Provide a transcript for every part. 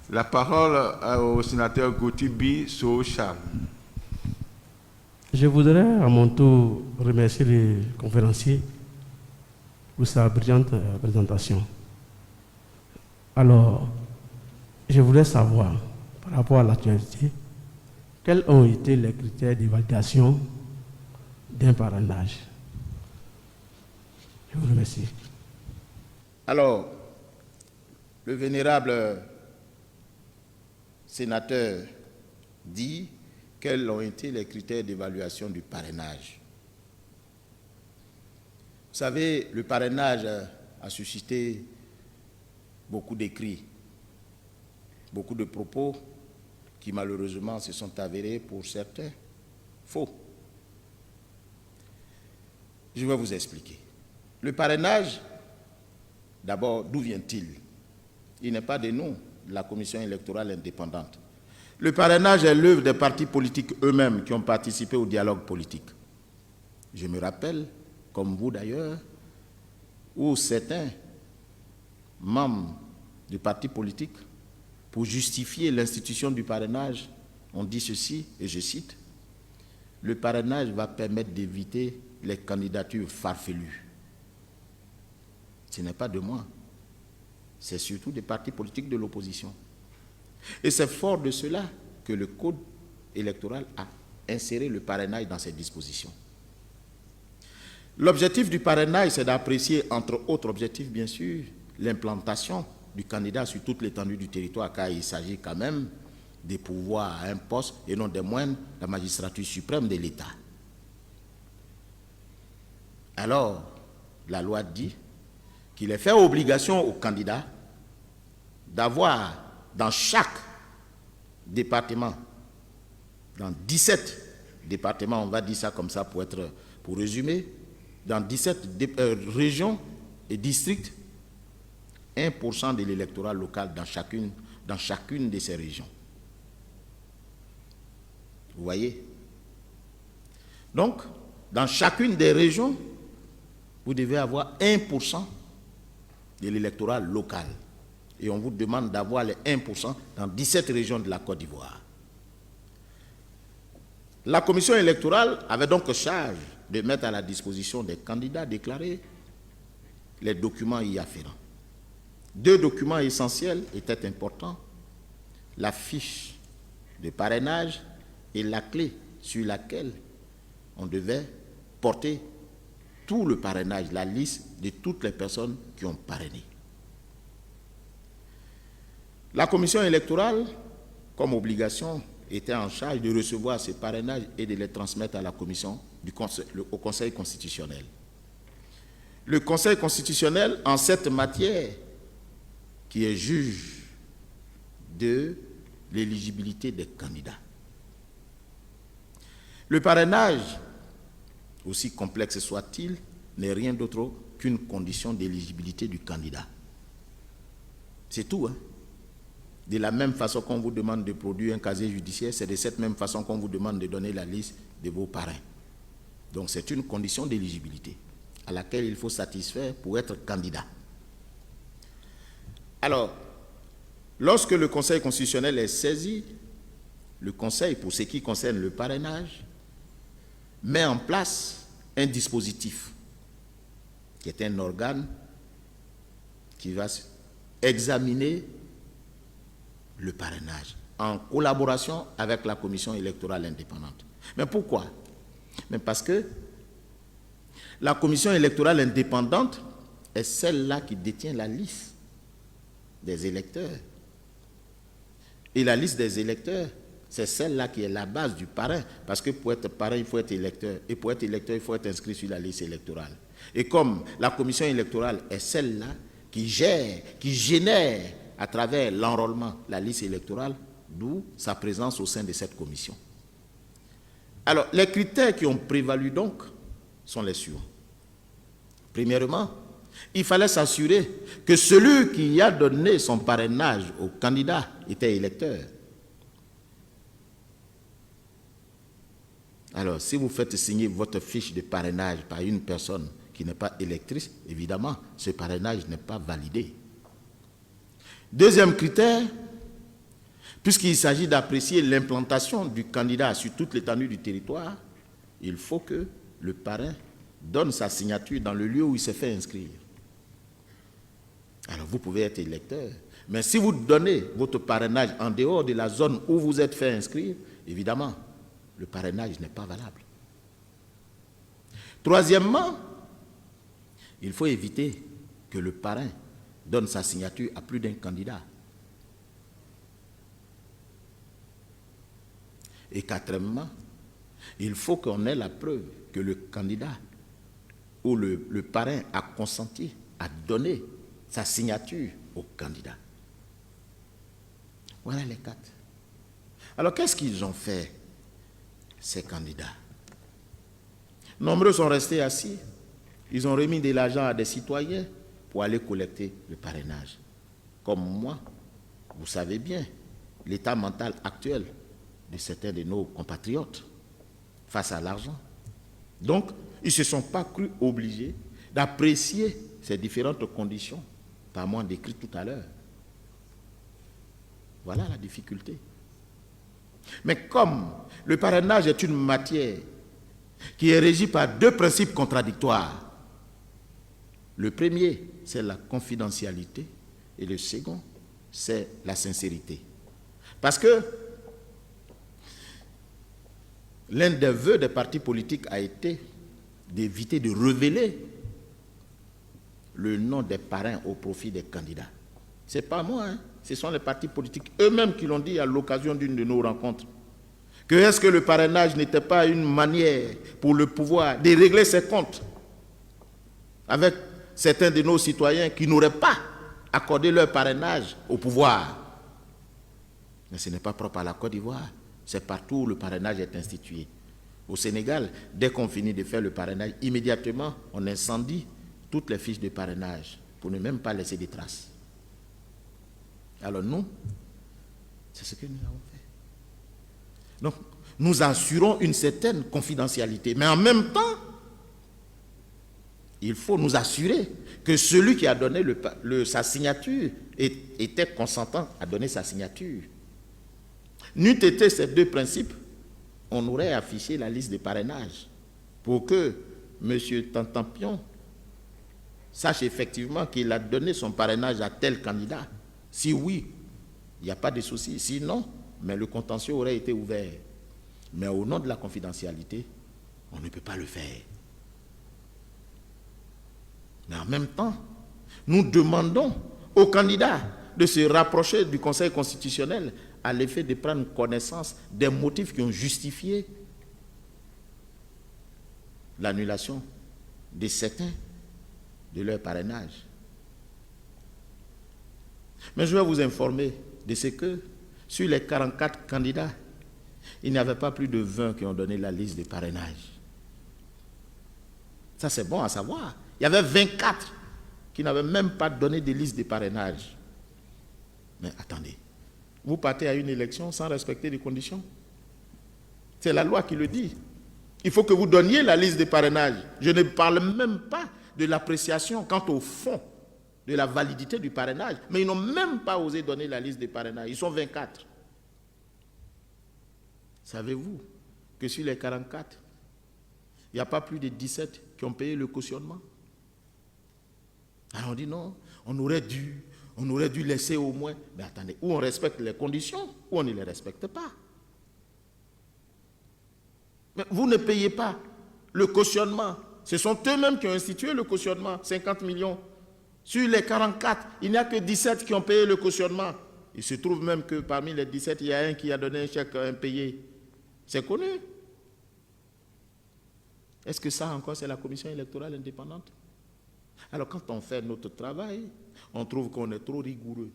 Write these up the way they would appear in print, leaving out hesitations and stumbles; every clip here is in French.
La parole au sénateur Gauthier Sochal. Je voudrais à mon tour remercier les conférenciers pour sa brillante présentation. Alors, je voulais savoir, par rapport à l'actualité, quels ont été les critères d'évaluation d'un parrainage. Je vous remercie. Alors, le vénérable sénateur dit quels ont été les critères d'évaluation du parrainage. Vous savez, le parrainage a suscité beaucoup d'écrits, beaucoup de propos qui malheureusement se sont avérés pour certains faux. Je vais vous expliquer. Le parrainage, d'abord, d'où vient-il? Il n'est pas de nous, de la Commission électorale indépendante. Le parrainage est l'œuvre des partis politiques eux-mêmes qui ont participé au dialogue politique. Je me rappelle, comme vous d'ailleurs, où certains membres du parti politique, pour justifier l'institution du parrainage, ont dit ceci, et je cite, « Le parrainage va permettre d'éviter les candidatures farfelues. » Ce n'est pas de moi, c'est surtout des partis politiques de l'opposition. Et c'est fort de cela que le Code électoral a inséré le parrainage dans ses dispositions. L'objectif du parrainage, c'est d'apprécier, entre autres objectifs, bien sûr, l'implantation du candidat sur toute l'étendue du territoire, car il s'agit quand même des pouvoirs à un poste, et non des moindres, la magistrature suprême de l'État. Alors, la loi dit qu'il est fait obligation aux candidats d'avoir dans chaque département, dans 17 départements, on va dire ça comme ça pour résumer, dans 17 régions et districts, 1% de l'électorat local dans chacune de ces régions. Vous voyez? Donc, dans chacune des régions, vous devez avoir 1% de l'électorat local. Et on vous demande d'avoir les 1% dans 17 régions de la Côte d'Ivoire. La commission électorale avait donc charge de mettre à la disposition des candidats déclarés les documents y afférents. 2 documents essentiels étaient importants, la fiche de parrainage et la clé sur laquelle on devait porter tout le parrainage, la liste de toutes les personnes qui ont parrainé. La commission électorale, comme obligation, était en charge de recevoir ces parrainages et de les transmettre à la commission, au Conseil constitutionnel. Le Conseil constitutionnel, en cette matière, qui est juge de l'éligibilité des candidats. Le parrainage, aussi complexe soit-il, n'est rien d'autre qu'une condition d'éligibilité du candidat. C'est tout, hein? De la même façon qu'on vous demande de produire un casier judiciaire, c'est de cette même façon qu'on vous demande de donner la liste de vos parrains. Donc c'est une condition d'éligibilité à laquelle il faut satisfaire pour être candidat. Alors, lorsque le Conseil constitutionnel est saisi, le Conseil, pour ce qui concerne le parrainage, met en place un dispositif qui est un organe qui va examiner le parrainage en collaboration avec la commission électorale indépendante. Mais pourquoi? Mais parce que la commission électorale indépendante est celle-là qui détient la liste des électeurs. Et la liste des électeurs, c'est celle-là qui est la base du parrain, parce que pour être parrain, il faut être électeur. Et pour être électeur, il faut être inscrit sur la liste électorale. Et comme la commission électorale est celle-là qui gère, qui génère à travers l'enrôlement la liste électorale, d'où sa présence au sein de cette commission. Alors, les critères qui ont prévalu donc sont les suivants. Premièrement, il fallait s'assurer que celui qui a donné son parrainage au candidat était électeur. Alors, si vous faites signer votre fiche de parrainage par une personne qui n'est pas électrice, évidemment, ce parrainage n'est pas validé. Deuxième critère, puisqu'il s'agit d'apprécier l'implantation du candidat sur toute l'étendue du territoire, il faut que le parrain donne sa signature dans le lieu où il s'est fait inscrire. Alors vous pouvez être électeur, mais si vous donnez votre parrainage en dehors de la zone où vous êtes fait inscrire, évidemment, le parrainage n'est pas valable. Troisièmement, il faut éviter que le parrain donne sa signature à plus d'un candidat. Et quatrièmement, il faut qu'on ait la preuve que le candidat ou le parrain a consenti à donner sa signature au candidat. Voilà les quatre. Alors qu'est-ce qu'ils ont fait, ces candidats? Nombreux sont restés assis. Ils ont remis de l'argent à des citoyens pour aller collecter le parrainage. Comme moi, vous savez bien l'état mental actuel de certains de nos compatriotes face à l'argent. Donc, ils ne se sont pas crus obligés d'apprécier ces différentes conditions, par moi décrites tout à l'heure. Voilà la difficulté. Mais comme le parrainage est une matière qui est régie par deux principes contradictoires, le premier, c'est la confidentialité, et le second, c'est la sincérité. Parce que l'un des vœux des partis politiques a été d'éviter de révéler le nom des parrains au profit des candidats. Ce n'est pas moi, hein. Ce sont les partis politiques eux-mêmes qui l'ont dit à l'occasion d'une de nos rencontres. Que est-ce que le parrainage n'était pas une manière pour le pouvoir de régler ses comptes avec certains de nos citoyens qui n'auraient pas accordé leur parrainage au pouvoir. Mais ce n'est pas propre à la Côte d'Ivoire, c'est partout où le parrainage est institué. Au Sénégal, dès qu'on finit de faire le parrainage, immédiatement, on incendie toutes les fiches de parrainage pour ne même pas laisser des traces. Alors nous, c'est ce que nous avons fait. Donc, nous assurons une certaine confidentialité, mais en même temps, il faut nous assurer que celui qui a donné sa signature était consentant à donner sa signature. N'eût été ces deux principes, on aurait affiché la liste de parrainage pour que M. Tantampion sache effectivement qu'il a donné son parrainage à tel candidat. Si oui, il n'y a pas de souci. Sinon, mais le contentieux aurait été ouvert. Mais au nom de la confidentialité, on ne peut pas le faire. Mais en même temps, nous demandons aux candidats de se rapprocher du Conseil constitutionnel à l'effet de prendre connaissance des motifs qui ont justifié l'annulation de certains de leur parrainage. Mais je vais vous informer de ce que, sur les 44 candidats, il n'y avait pas plus de 20 qui ont donné la liste de parrainage. Ça, c'est bon à savoir. Il y avait 24 qui n'avaient même pas donné de liste de parrainage. Mais attendez, vous partez à une élection sans respecter les conditions. C'est la loi qui le dit. Il faut que vous donniez la liste de parrainage. Je ne parle même pas de l'appréciation quant au fond de la validité du parrainage. Mais ils n'ont même pas osé donner la liste de parrainage. Ils sont 24. Savez-vous que sur les 44, il n'y a pas plus de 17 qui ont payé le cautionnement? Alors on dit non, on aurait dû laisser au moins. Mais attendez, ou on respecte les conditions, ou on ne les respecte pas. Mais vous ne payez pas le cautionnement. Ce sont eux-mêmes qui ont institué le cautionnement, 50 millions. Sur les 44, il n'y a que 17 qui ont payé le cautionnement. Il se trouve même que parmi les 17, il y a un qui a donné un chèque impayé. C'est connu. Est-ce que ça encore, c'est la commission électorale indépendante? Alors quand on fait notre travail, on trouve qu'on est trop rigoureux.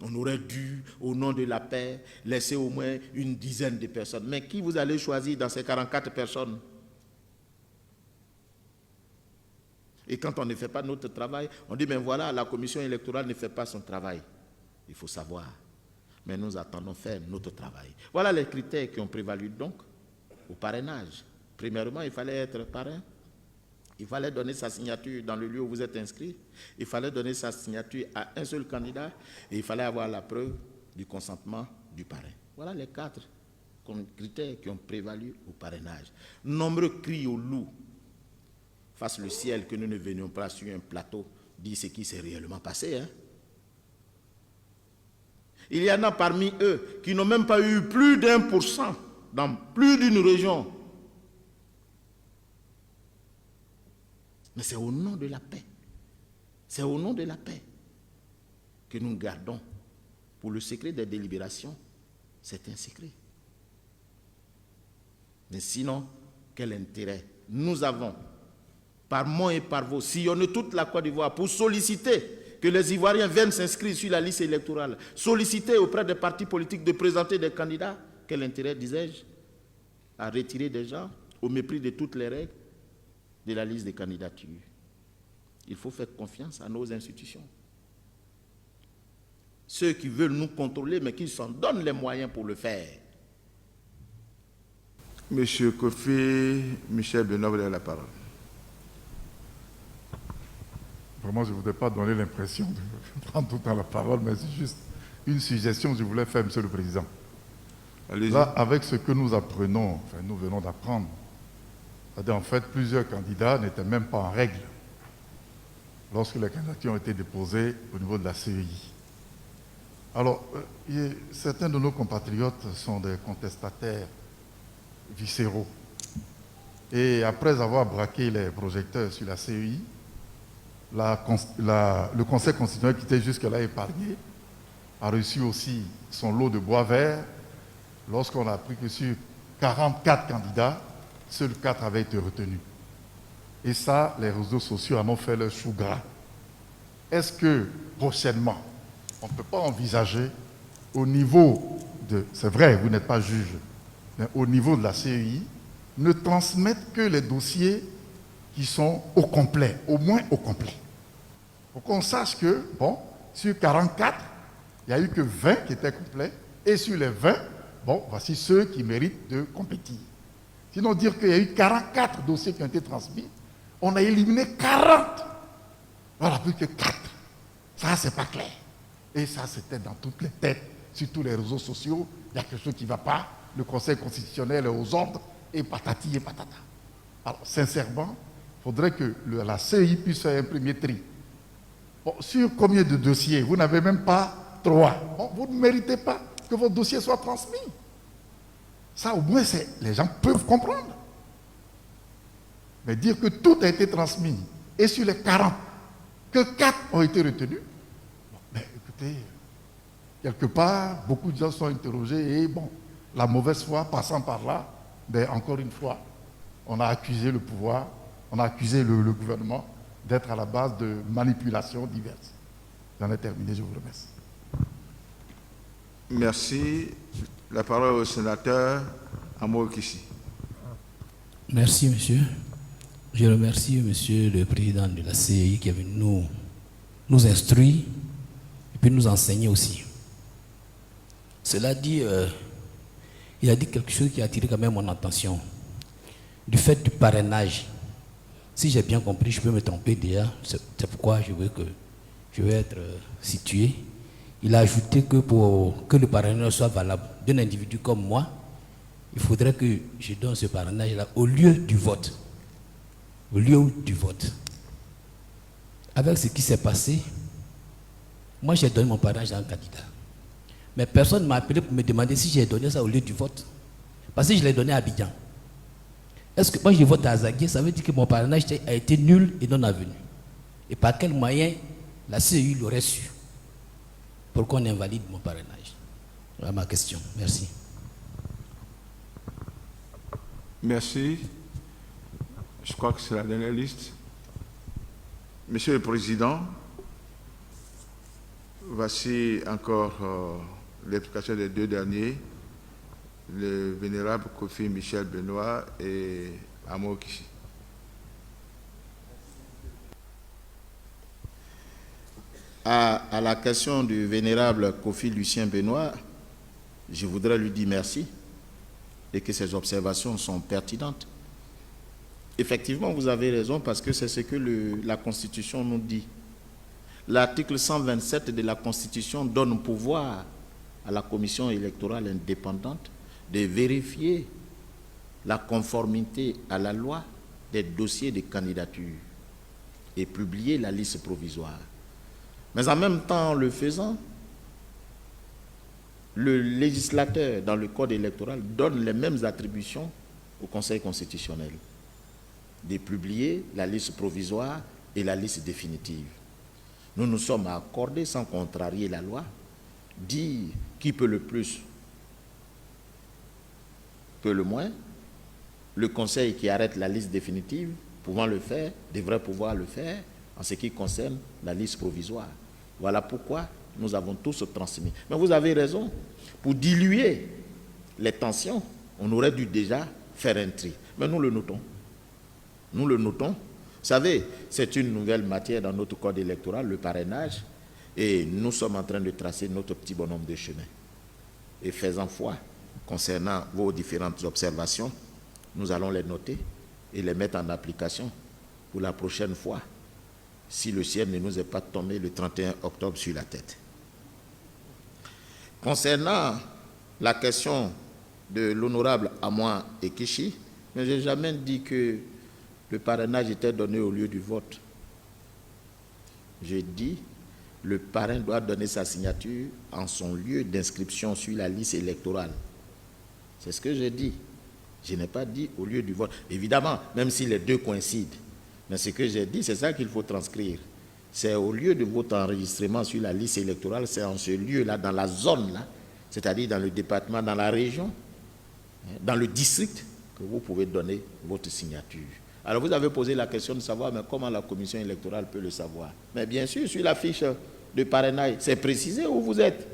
On aurait dû, au nom de la paix, laisser au moins une dizaine de personnes. Mais qui vous allez choisir dans ces 44 personnes? Et quand on ne fait pas notre travail, on dit, ben voilà, la commission électorale ne fait pas son travail. Il faut savoir. Mais nous attendons faire notre travail. Voilà les critères qui ont prévalu donc au parrainage. Premièrement, il fallait être parrain. Il fallait donner sa signature dans le lieu où vous êtes inscrit. Il fallait donner sa signature à un seul candidat. Et il fallait avoir la preuve du consentement du parrain. Voilà les 4 critères qui ont prévalu au parrainage. Nombreux crient au loup, fasse le ciel, que nous ne venions pas sur un plateau dire ce qui s'est réellement passé. Hein? Il y en a parmi eux qui n'ont même pas eu plus d'1% dans plus d'une région. Mais c'est au nom de la paix. C'est au nom de la paix que nous gardons pour le secret des délibérations. C'est un secret. Mais sinon, quel intérêt nous avons, par Mont et par Vaux, sillonner toute la Côte d'Ivoire pour solliciter que les Ivoiriens viennent s'inscrire sur la liste électorale, solliciter auprès des partis politiques de présenter des candidats? Quel intérêt, disais-je, à retirer des gens au mépris de toutes les règles de la liste des candidatures? Il faut faire confiance à nos institutions. Ceux qui veulent nous contrôler, mais qui s'en donnent les moyens pour le faire. Monsieur Kofi Michel Benoît, vous avez la parole. Vraiment, je ne voudrais pas donner l'impression de prendre tout le temps la parole, mais c'est juste une suggestion que je voulais faire, Monsieur le Président. Là, avec ce que nous apprenons, enfin nous venons d'apprendre, c'est-à-dire en fait plusieurs candidats n'étaient même pas en règle lorsque les candidatures ont été déposées au niveau de la CEI. Alors, certains de nos compatriotes sont des contestataires viscéraux. Et après avoir braqué les projecteurs sur la CEI, le Conseil constitutionnel qui était jusque-là épargné a reçu aussi son lot de bois vert lorsqu'on a appris que sur 44 candidats, seuls 4 avaient été retenus. Et ça, les réseaux sociaux en ont fait leur chou gras. Est-ce que prochainement, on ne peut pas envisager au niveau de... C'est vrai, vous n'êtes pas juge, mais au niveau de la CEI, ne transmettre que les dossiers qui sont au complet, au moins au complet. Pour qu'on sache que, bon, sur 44, il n'y a eu que 20 qui étaient complets, et sur les 20, bon, voici ceux qui méritent de compétir. Sinon, dire qu'il y a eu 44 dossiers qui ont été transmis, on a éliminé 40. Voilà, plus que 4. Ça, c'est pas clair. Et ça, c'était dans toutes les têtes, sur tous les réseaux sociaux. Il y a quelque chose qui ne va pas. Le Conseil constitutionnel est aux ordres, et patati et patata. Alors, sincèrement, il faudrait que la CEI puisse faire un premier tri. Bon, sur combien de dossiers? Vous n'avez même pas 3. Bon, vous ne méritez pas que votre dossier soit transmis. Ça, au moins, les gens peuvent comprendre. Mais dire que tout a été transmis, et sur les 40, que 4 ont été retenus, bon, mais écoutez, quelque part, beaucoup de gens sont interrogés, et bon, la mauvaise foi passant par là, ben, encore une fois, on a accusé le pouvoir, on a accusé le gouvernement d'être à la base de manipulations diverses. J'en ai terminé, je vous remercie. Merci. La parole au sénateur Amour Kissi. Merci, monsieur. Je remercie monsieur le président de la CEI qui est venu nous instruire et puis nous enseigner aussi. Cela dit, il a dit quelque chose qui a attiré quand même mon attention. Du fait du parrainage. Si j'ai bien compris, je peux me tromper déjà, c'est pourquoi je veux être situé. Il a ajouté que pour que le parrainage soit valable d'un individu comme moi, il faudrait que je donne ce parrainage-là au lieu du vote. Au lieu du vote. Avec ce qui s'est passé, moi j'ai donné mon parrainage à un candidat. Mais personne ne m'a appelé pour me demander si j'ai donné ça au lieu du vote. Parce que je l'ai donné à Abidjan. Est-ce que moi je vote à Azagué, ça veut dire que mon parrainage a été nul et non avenu. Et par quel moyen la CEI l'aurait su pour qu'on invalide mon parrainage? Voilà ma question. Merci. Merci. Je crois que c'est la dernière liste. Monsieur le Président, voici encore l'explication des 2 derniers, le vénérable Kofi Michel Benoît et Amour Kissi. À la question du vénérable Kofi Lucien Benoît, je voudrais lui dire merci et que ses observations sont pertinentes. Effectivement, vous avez raison parce que c'est ce que la Constitution nous dit. L'article 127 de la Constitution donne pouvoir à la commission électorale indépendante de vérifier la conformité à la loi des dossiers de candidature et publier la liste provisoire. Mais en même temps, en le faisant, le législateur, dans le code électoral, donne les mêmes attributions au Conseil constitutionnel de publier la liste provisoire et la liste définitive. Nous nous sommes accordés, sans contrarier la loi, dire qui peut le plus, peut le moins. Le Conseil qui arrête la liste définitive, pouvant le faire, devrait pouvoir le faire en ce qui concerne la liste provisoire. Voilà pourquoi nous avons tous transmis. Mais vous avez raison, pour diluer les tensions, on aurait dû déjà faire un tri. Mais nous le notons. Nous le notons. Vous savez, c'est une nouvelle matière dans notre code électoral, le parrainage, et nous sommes en train de tracer notre petit bonhomme de chemin. Et faisant foi concernant vos différentes observations, nous allons les noter et les mettre en application pour la prochaine fois, si le ciel ne nous est pas tombé le 31 octobre sur la tête. Concernant la question de l'honorable Amoa Ekichi, mais je n'ai jamais dit que le parrainage était donné au lieu du vote. J'ai dit le parrain doit donner sa signature en son lieu d'inscription sur la liste électorale. C'est ce que j'ai dit. Je n'ai pas dit au lieu du vote. Évidemment, même si les deux coïncident. Mais ce que j'ai dit, c'est ça qu'il faut transcrire. C'est au lieu de votre enregistrement sur la liste électorale, c'est en ce lieu-là, dans la zone-là, c'est-à-dire dans le département, dans la région, dans le district, que vous pouvez donner votre signature. Alors vous avez posé la question de savoir, mais comment la commission électorale peut le savoir? Mais bien sûr, sur la fiche de parrainage, c'est précisé où vous êtes.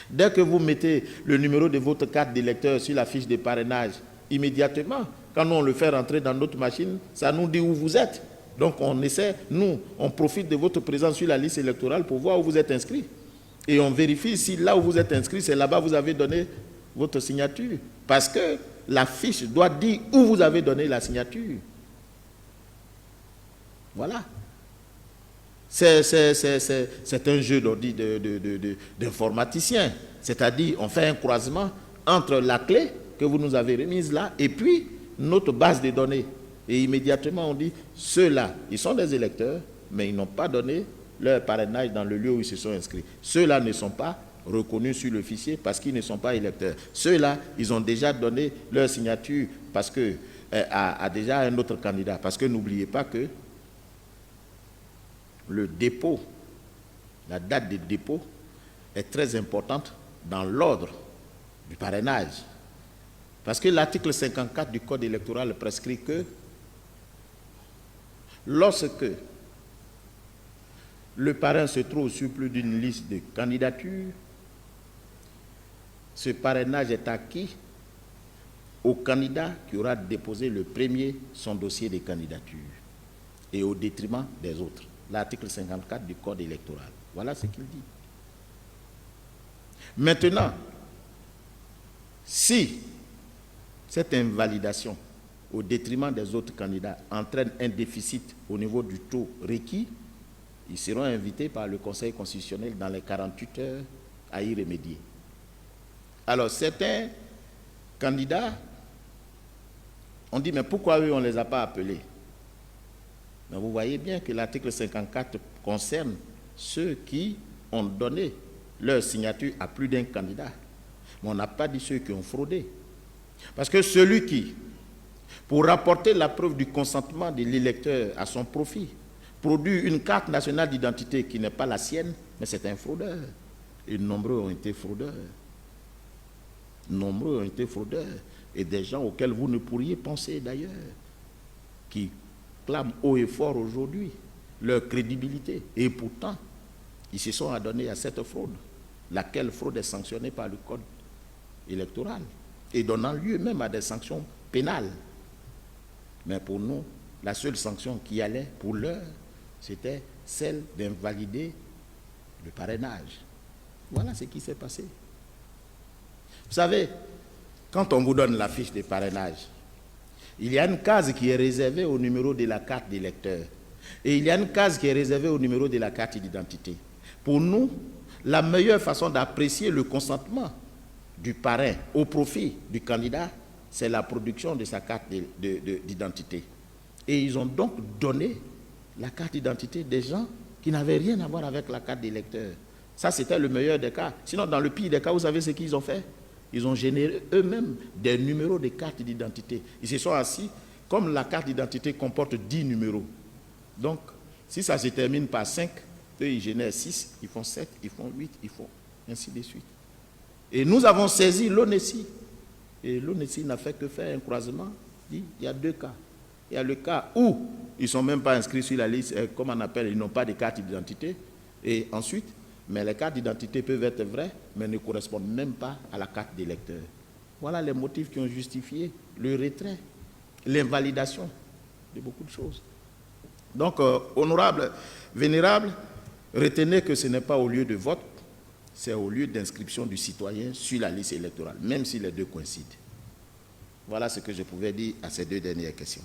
Dès que vous mettez le numéro de votre carte d'électeur sur la fiche de parrainage, immédiatement, quand on le fait rentrer dans notre machine, ça nous dit où vous êtes. Donc on essaie, nous, on profite de votre présence sur la liste électorale pour voir où vous êtes inscrit. Et on vérifie si là où vous êtes inscrit, c'est là-bas que vous avez donné votre signature. Parce que la fiche doit dire où vous avez donné la signature. Voilà. C'est un jeu d'informaticien. C'est-à-dire, on fait un croisement entre la clé que vous nous avez remise là et puis notre base de données. Et immédiatement, on dit, ceux-là, ils sont des électeurs, mais ils n'ont pas donné leur parrainage dans le lieu où ils se sont inscrits. Ceux-là ne sont pas reconnus sur le fichier parce qu'ils ne sont pas électeurs. Ceux-là, ils ont déjà donné leur signature parce que, à déjà un autre candidat. Parce que n'oubliez pas que le dépôt, la date de dépôt est très importante dans l'ordre du parrainage. Parce que l'article 54 du Code électoral prescrit que lorsque le parrain se trouve sur plus d'une liste de candidatures, ce parrainage est acquis au candidat qui aura déposé le premier son dossier de candidature et au détriment des autres. L'article 54 du Code électoral. Voilà ce qu'il dit. Maintenant, si cette invalidation au détriment des autres candidats entraîne un déficit au niveau du taux requis, ils seront invités par le Conseil constitutionnel dans les 48 heures à y remédier. Alors, certains candidats ont dit, mais pourquoi eux, on ne les a pas appelés? Mais vous voyez bien que l'article 54 concerne ceux qui ont donné leur signature à plus d'un candidat. Mais on n'a pas dit ceux qui ont fraudé. Parce que celui qui, pour rapporter la preuve du consentement de l'électeur à son profit, produit une carte nationale d'identité qui n'est pas la sienne, mais c'est un fraudeur. Et nombreux ont été fraudeurs. Nombreux ont été fraudeurs. Et des gens auxquels vous ne pourriez penser d'ailleurs, qui clament haut et fort aujourd'hui leur crédibilité. Et pourtant, ils se sont adonnés à cette fraude, laquelle fraude est sanctionnée par le Code électoral et donnant lieu même à des sanctions pénales. Mais pour nous, la seule sanction qui allait pour l'heure, c'était celle d'invalider le parrainage. Voilà ce qui s'est passé. Vous savez, quand on vous donne la fiche de parrainage, il y a une case qui est réservée au numéro de la carte d'électeur. Et il y a une case qui est réservée au numéro de la carte d'identité. Pour nous, la meilleure façon d'apprécier le consentement du parrain au profit du candidat, c'est la production de sa carte d'identité. Et ils ont donc donné la carte d'identité des gens qui n'avaient rien à voir avec la carte d'électeur. Ça, c'était le meilleur des cas. Sinon, dans le pire des cas, vous savez ce qu'ils ont fait? Ils ont généré eux-mêmes des numéros de carte d'identité. Ils se sont assis, comme la carte d'identité comporte 10 numéros. Donc, si ça se termine par 5, eux, ils génèrent 6, ils font 7, ils font 8, ils font ainsi de suite. Et nous avons saisi l'ONESI. Et l'ONESI n'a fait que faire un croisement. Il y a 2 cas. Il y a le cas où ils ne sont même pas inscrits sur la liste, comme on appelle, ils n'ont pas de carte d'identité. Et ensuite, mais les cartes d'identité peuvent être vraies, mais ne correspondent même pas à la carte d'électeur. Voilà les motifs qui ont justifié le retrait, l'invalidation de beaucoup de choses. Donc, honorable, vénérable, retenez que ce n'est pas au lieu de vote, c'est au lieu d'inscription du citoyen sur la liste électorale, même si les deux coïncident. Voilà ce que je pouvais dire à ces 2 dernières questions.